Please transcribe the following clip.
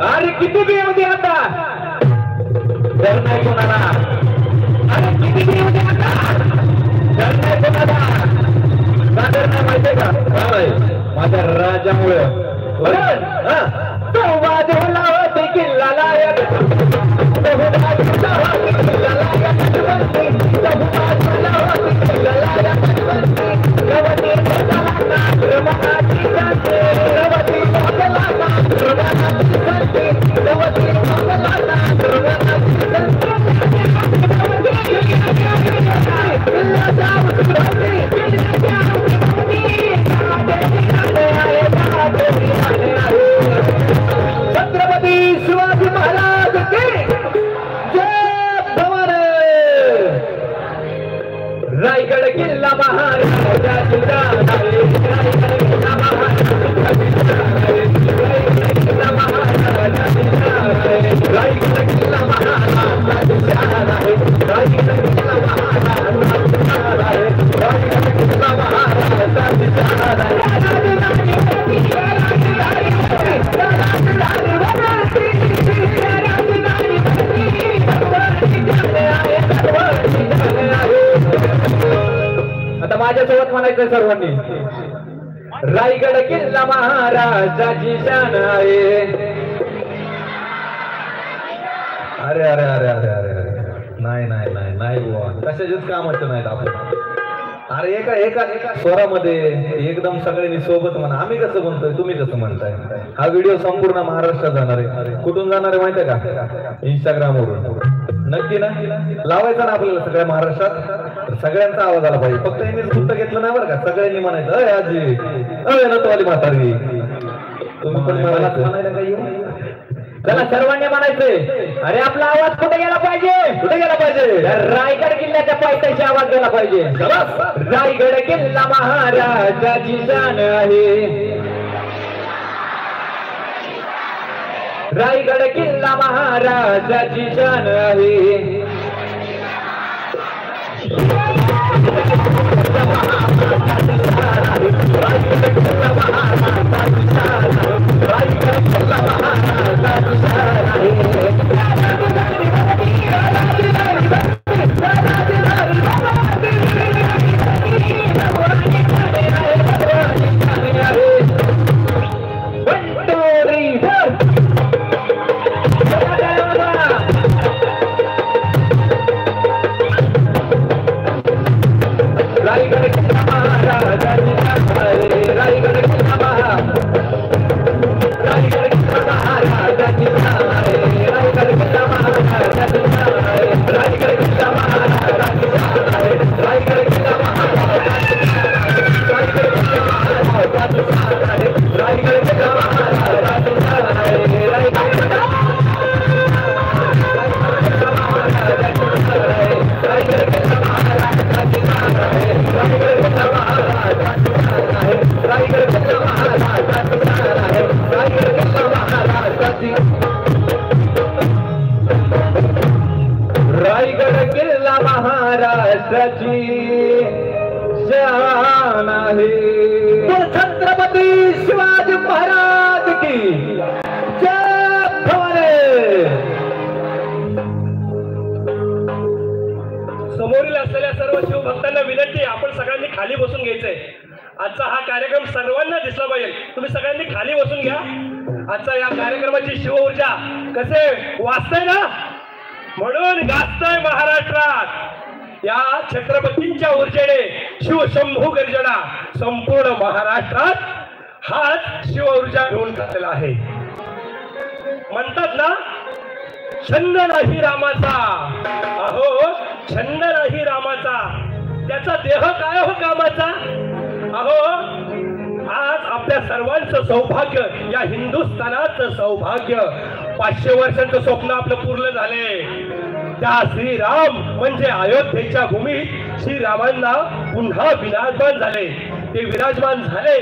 अरे किती बी होते आता जर नाही कोणाला अरे किती बी होते आता जर नाही कोणाला सादर नाही माहितीये का माझ्या राजामुळे तो वाजवला होते किल्ला लायक छत्रपती शिवाजी महाराज की जय भवानी। रायगड किल्ला महाराजाची जाण आहे, रायगड किल्ला महाराजाची जाण आहे, रायगड किल्ला महाराजाची जाण आहे, रायगड किल्ला महाराजाची जाण आहे, रायगड किल्ला महाराजाची जाण आहे, रायगड किल्ला महाराजाची जाण आहे। आता माझ्यासोबत म्हणायचं सर्वांनी रायगड किल्ला महाराजाची शान आहे। अरे अरे अरे अरे अरे नाही नाही नाही नाही बुवा कशाचेच कामाचं नाहीत आपण। अरे एका एका एका स्वरामध्ये एकदम सगळ्यांनी सोबत म्हणा। आम्ही कसं म्हणतोय तुम्ही कसं म्हणताय। हा व्हिडिओ संपूर्ण महाराष्ट्रात जाणार आहे। कुठून जाणार आहे माहिती आहे का? इंस्टाग्राम वरून नक्की ना लावायचा ना आपल्याला सगळ्या महाराष्ट्रात। सगळ्यांचा आवाज आला पाहिजे, फक्त यांनी गुप्त घेतलं नाही बरं का। सगळ्यांनी म्हणायचं अय आजी अय नतवाली म्हातारी तुम्ही पण म्हणायला काही चला सर्वांनी म्हणायचंय। अरे आपला आवाज कुठे गेला पाहिजे? कुठे गेला पाहिजे? रायगड किल्ल्याच्या पायथ्याशी आवाज गेला पाहिजे। रायगड किल्ला महाराजाची शान आहे, रायगड किल्ला महाराजाची शान आहे। रायगड किल्ला महाराष्ट्राची शान आहे। छत्रपती शिवाजी महाराज की जय भवानी। समोरील असलेल्या सर्व शिवभक्तांना विनंती, आपण सगळ्यांनी खाली बसून घ्यायचंय। आजचा हा कार्यक्रम सर्वांना दिसला पाहिजे, तुम्ही सगळ्यांनी खाली बसून घ्या। आजचा या कार्यक्रमाची शिव ऊर्जा कसे वाचतंय ना, म्हणून गाजतंय महाराष्ट्रात। या छत्रपतींच्या ऊर्जेने शिवशंभू गर्जना संपूर्ण महाराष्ट्रात हाच शिव ऊर्जा घेऊन टाकलेला आहे। म्हणतात ना छंद नाही रामाचा, अहो छंद नाही रामाचा, त्याचा देह काय हो कामाचा। अहो आज आपल्या सर्वांचं सौभाग्य, या हिंदुस्थानाचं सौभाग्य, 500 वर्षांचं स्वप्न आपलं पूर्ण झाले। त्या श्रीराम म्हणजे अयोध्येच्या भूमीत श्रीरामांना पुन्हा विराजमान झाले। ते विराजमान झाले